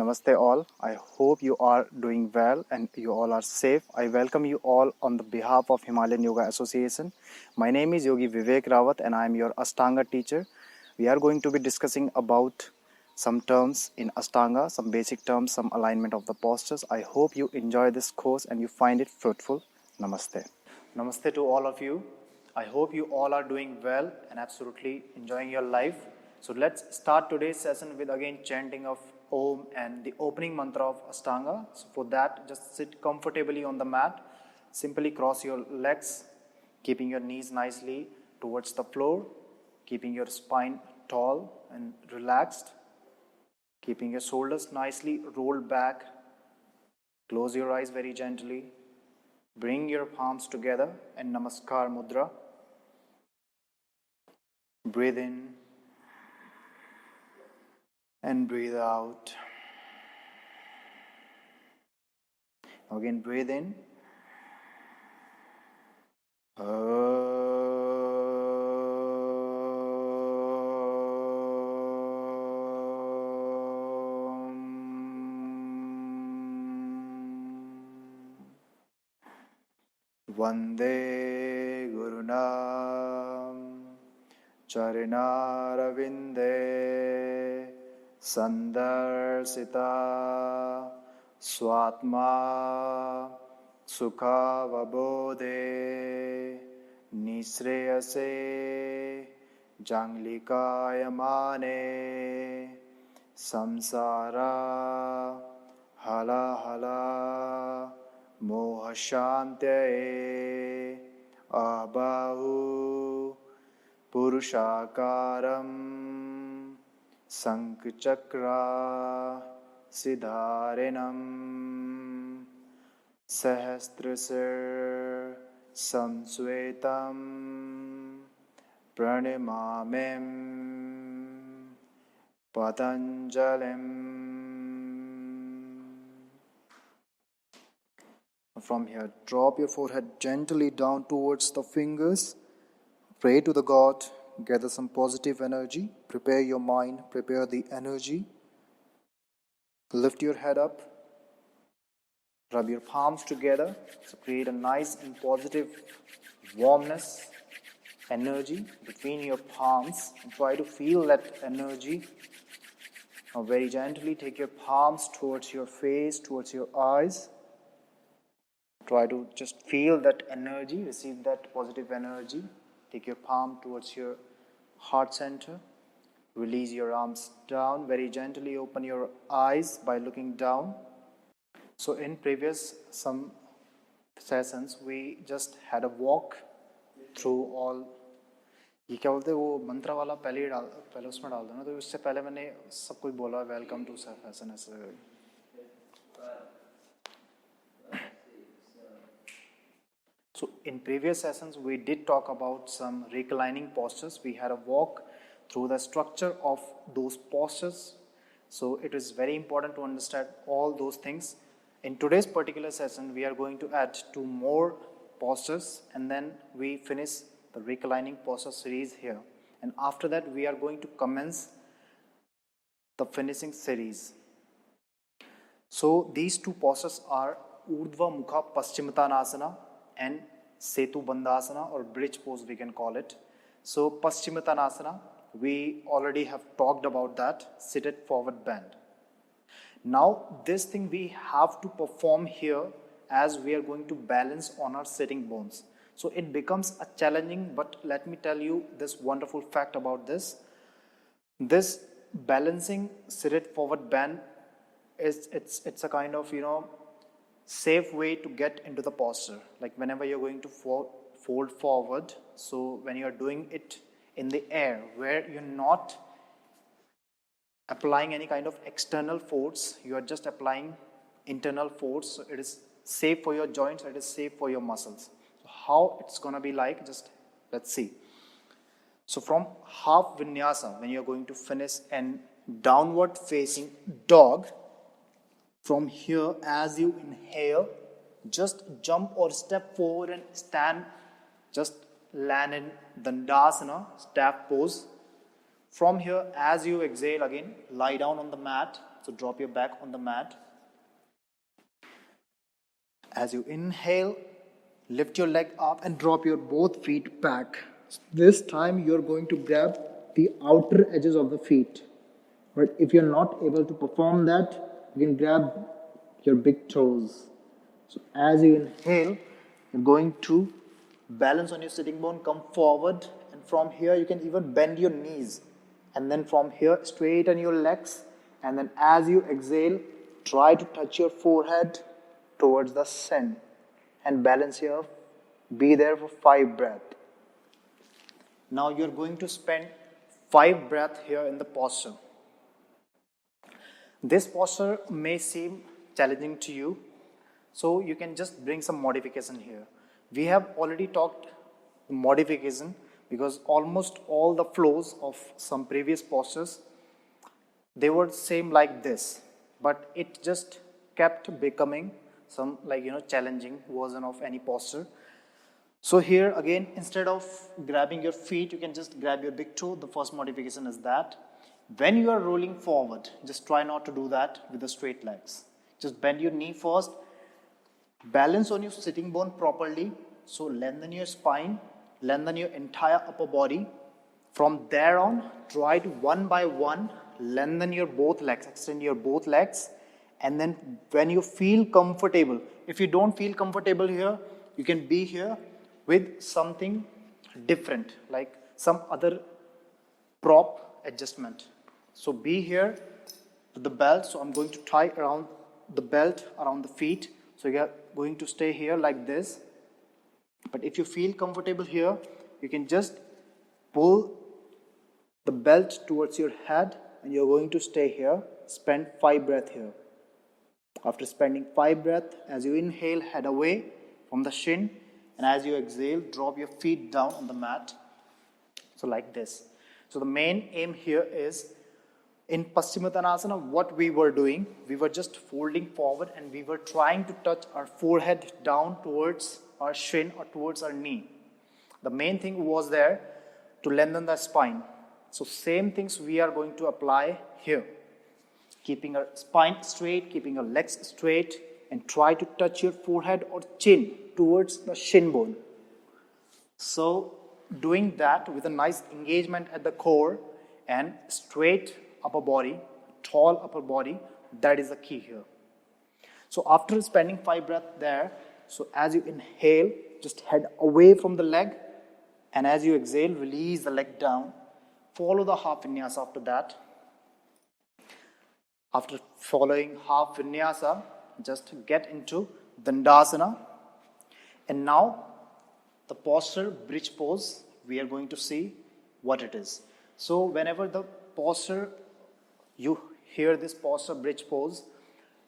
Namaste all. I hope you are doing well and you all are safe. I welcome you all on the behalf of Himalayan Yoga Association. My name is 𝐲𝐨𝐿𝐴𝐵𝐿 and I am your Ashtanga teacher. We are going to be discussing about some terms in Ashtanga, some basic terms, some alignment of the postures. I hope you enjoy this course and you find it fruitful. Namaste. Namaste to all of you. I hope you all are doing well and absolutely enjoying your life. So let's start today's session with again chanting of Om and the opening mantra of Ashtanga. So for that, just sit comfortably on the mat. Simply cross your legs, keeping your knees nicely towards the floor, keeping your spine tall and relaxed, keeping your shoulders nicely rolled back. Close your eyes very gently. Bring your palms together and Namaskar Mudra. Breathe in and breathe out. Again, breathe in. Vande Gurunam Charinarvinde Sandarsita Swatma Sukhavabodhe Nisreyase Janglikayamane Samsara Hala Hala Mohashantye Abahu Purushakaram Sankhchakra Siddharinam Sahasrasar Samsvetam Pranimamim Patanjalim. From here, drop your forehead gently down towards the fingers. Pray to the God, gather some positive energy. Prepare your mind, prepare the energy. Lift your head up. Rub your palms together. So create a nice and positive warmness, energy between your palms. And try to feel that energy. Now very gently take your palms towards your face, towards your eyes. Try to just feel that energy, receive that positive energy. Take your palm towards your heart center. Release your arms down. Very gently open your eyes by looking down. So in previous some sessions, we just had a walk through all. ये क्या बोलते हैं वो मंत्र वाला पहले उसमें डाल दो ना, तो उससे पहले मैंने सब कुछ बोला वेलकम टू सैसन ऐसे. So in previous sessions, we did talk about some reclining postures. We had a walk through the structure of those postures. So it is very important to understand all those things. In today's particular session, we are going to add 2 more postures and then we finish the reclining posture series here. And after that, we are going to commence the finishing series. So these 2 postures are Urdhva Mukha Pasimitanasana and Setu Bandhasana, or bridge pose we can call it. So Pasimitanasana, we already have talked about that, seated forward bend. Now this thing we have to perform here as we are going to balance on our sitting bones. So it becomes a challenging, but let me tell you this wonderful fact about this. This balancing seated forward bend is it's a kind of safe way to get into the posture. Like whenever you're going to fold forward, so when you're doing it in the air where you're not applying any kind of external force, you are just applying internal force. So it is safe for your joints, it is safe for your muscles. So how it's gonna be like, just let's see. So from half vinyasa, when you're going to finish an downward facing dog, from here, as you inhale, just jump or step forward and stand, just land in Dandasana, staff pose. From here, as you exhale again, lie down on the mat So drop your back on the mat. As you inhale, lift your leg up and drop your both feet back. This time you're going to grab the outer edges of the feet. But if you're not able to perform that, you can grab your big toes. So as you inhale, you're going to balance on your sitting bone, come forward, and from here you can even bend your knees. And then from here, straighten your legs. And then as you exhale, try to touch your forehead towards the sun. And balance here. Be there for 5 breaths. Now you're going to spend 5 breaths here in the posture. This posture may seem challenging to you, so you can just bring some modification here. We have already talked modification because almost all the flows of some previous postures, they were same like this, but it just kept becoming some challenging version of any posture. So here again, instead of grabbing your feet, you can just grab your big toe. The first modification is that. When you are rolling forward, just try not to do that with the straight legs. Just bend your knee first. Balance on your sitting bone properly. So lengthen your spine, lengthen your entire upper body. From there on, try to one by one, lengthen your both legs, extend your both legs. And then when you feel comfortable, if you don't feel comfortable here, you can be here with something different, like some other prop adjustment. So be here with the belt. So I'm going to tie around the belt around the feet. So you're going to stay here like this. But if you feel comfortable here, you can just pull the belt towards your head and you're going to stay here. Spend 5 breaths here. After spending 5 breaths, as you inhale, head away from the shin. And as you exhale, drop your feet down on the mat. So like this. So the main aim here is, in Pasimitanasana, what we were doing, we were just folding forward and we were trying to touch our forehead down towards our shin or towards our knee. The main thing was there to lengthen the spine. So same things we are going to apply here. Keeping our spine straight, keeping our legs straight, and try to touch your forehead or chin towards the shin bone. So doing that with a nice engagement at the core and straight upper body, tall upper body, that is the key here. So after spending 5 breaths there, so as you inhale, just head away from the leg, and as you exhale, release the leg down. Follow the half vinyasa after that. After following half vinyasa, just get into Dandasana. And now the posture, bridge pose, we are going to see what it is. So whenever the posture, you hear this posture, bridge pose,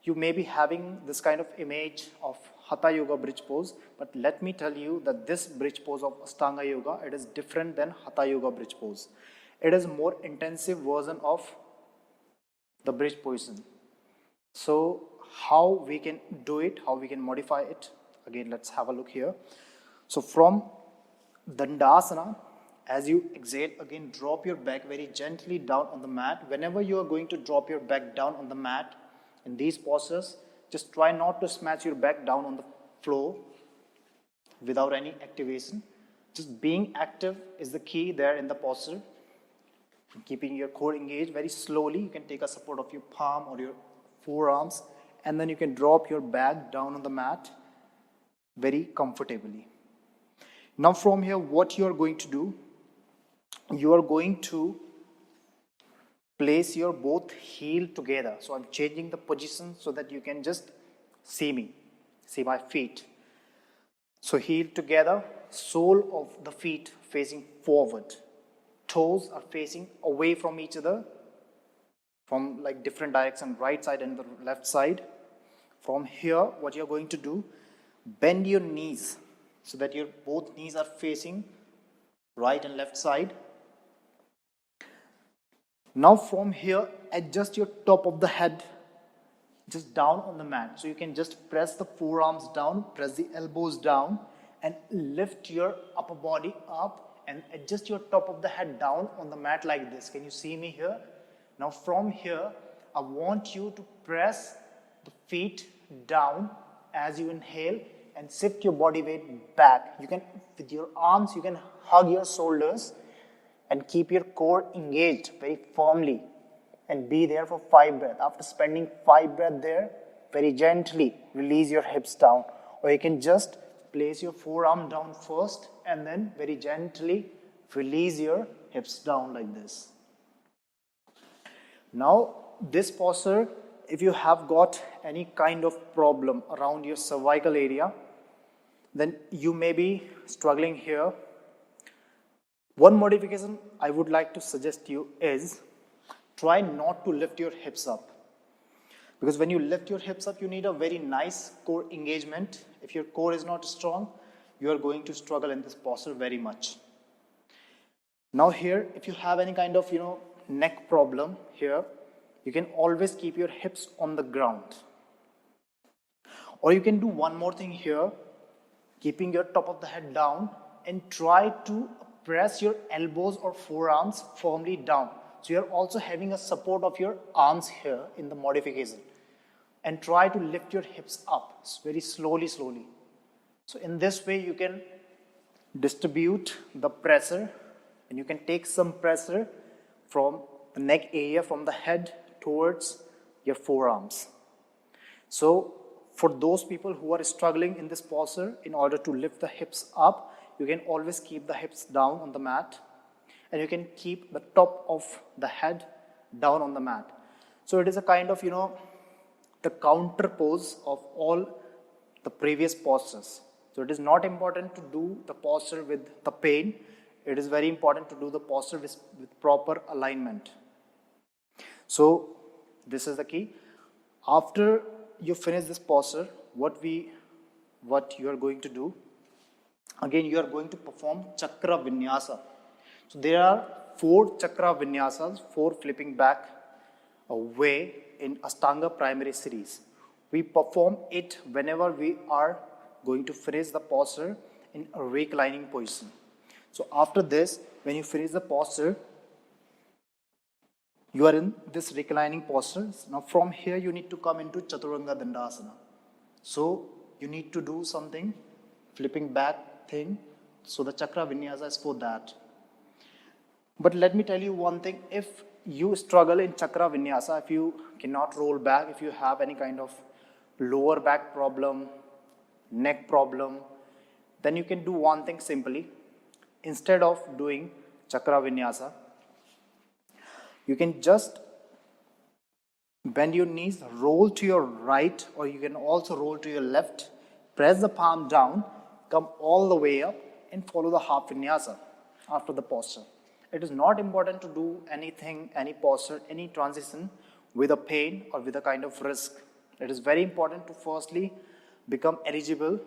you may be having this kind of image of Hatha Yoga bridge pose, but let me tell you that this bridge pose of Ashtanga Yoga, it is different than Hatha Yoga bridge pose. It is more intensive version of the bridge position. So how we can do it, how we can modify it, again let's have a look here. So from Dandasana, as you exhale, again drop your back very gently down on the mat. Whenever you are going to drop your back down on the mat in these postures, just try not to smash your back down on the floor without any activation. Just being active is the key there in the posture. Keeping your core engaged very slowly. You can take a support of your palm or your forearms, and then you can drop your back down on the mat very comfortably. Now from here, what you are going to do, you are going to place your both heel together. So I'm changing the position so that you can just see me, see my feet. So heel together, sole of the feet facing forward. Toes are facing away from each other from like different direction, right side and the left side. From here, what you're going to do, bend your knees so that your both knees are facing right and left side. Now from here, adjust your top of the head just down on the mat. So you can just press the forearms down, press the elbows down, and lift your upper body up and adjust your top of the head down on the mat like this. Can you see me here? Now from here, I want you to press the feet down as you inhale and shift your body weight back. You can, with your arms, you can hug your shoulders and keep your core engaged very firmly and be there for 5 breaths. After spending 5 breaths there, very gently release your hips down. Or you can just place your forearm down first and then very gently release your hips down like this. Now, this posture, if you have got any kind of problem around your cervical area, then you may be struggling here. One modification I would like to suggest you is try not to lift your hips up. Because when you lift your hips up, you need a very nice core engagement. If your core is not strong, you are going to struggle in this posture very much. Now here, if you have any kind of, neck problem here, you can always keep your hips on the ground. Or you can do one more thing here, keeping your top of the head down and try to press your elbows or forearms firmly down. So you're also having a support of your arms here in the modification. And try to lift your hips up very slowly. So in this way, you can distribute the pressure and you can take some pressure from the neck area, from the head towards your forearms. So for those people who are struggling in this posture, in order to lift the hips up, you can always keep the hips down on the mat and you can keep the top of the head down on the mat. So it is a kind of, the counter pose of all the previous postures. So it is not important to do the posture with the pain. It is very important to do the posture with proper alignment. So this is the key. After you finish this posture, what you are going to do, again you are going to perform Chakra Vinyasa. So there are 4 Chakra Vinyasas, 4 flipping back away in Ashtanga primary series. We perform it whenever we are going to finish the posture in a reclining position. So after this, when you finish the posture, you are in this reclining posture. Now from here you need to come into Chaturanga Dandasana. So you need to do something, flipping back thing. So the Chakra Vinyasa is for that. But let me tell you one thing, if you struggle in Chakra Vinyasa, if you cannot roll back, if you have any kind of lower back problem, neck problem, then you can do one thing simply. Instead of doing Chakra Vinyasa, you can just bend your knees, roll to your right, or you can also roll to your left, press the palm down, come all the way up and follow the half vinyasa after the posture. It is not important to do anything, any posture, any transition with a pain or with a kind of risk. It is very important to firstly become eligible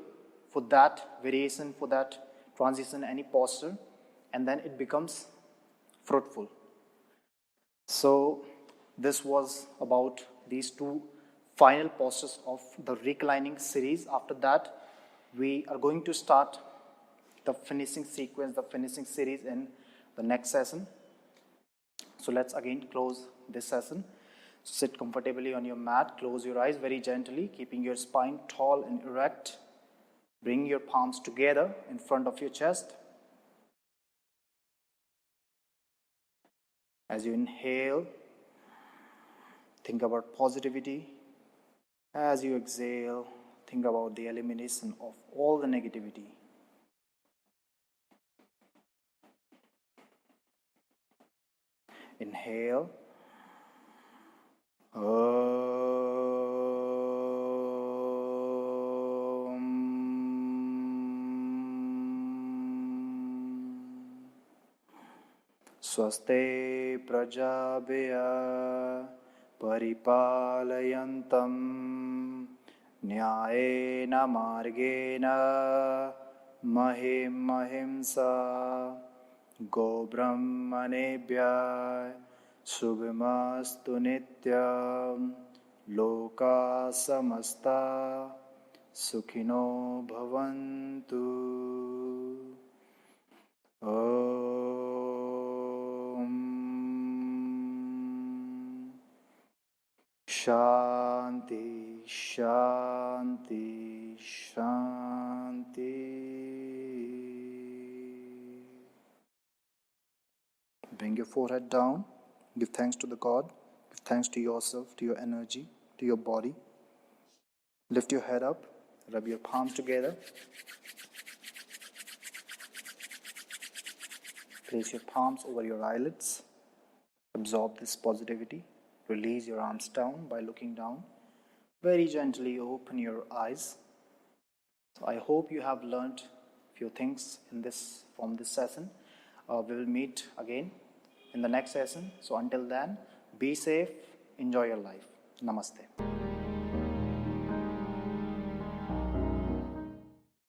for that variation, for that transition, any posture, and then it becomes fruitful. So this was about these 2 final postures of the reclining series. After that, we are going to start the finishing sequence, the finishing series in the next session. So let's again close this session. So sit comfortably on your mat, close your eyes very gently, keeping your spine tall and erect. Bring your palms together in front of your chest. As you inhale, think about positivity. As you exhale, think about the elimination of all the negativity. Inhale. Swaste prajabhya paripalayantam nyayena margena mahim ahimsa go brahmanebhya shubhamastu nityam loka samasta sukhino bhavantu. Shanti, Shanti. Bring your forehead down. Give thanks to the God. Give thanks to yourself, to your energy, to your body. Lift your head up. Rub your palms together. Place your palms over your eyelids. Absorb this positivity. Release your arms down by looking down. Very gently open your eyes. So I hope you have learned a few things from this session. We will meet again in the next session. So until then, be safe, enjoy your life. Namaste.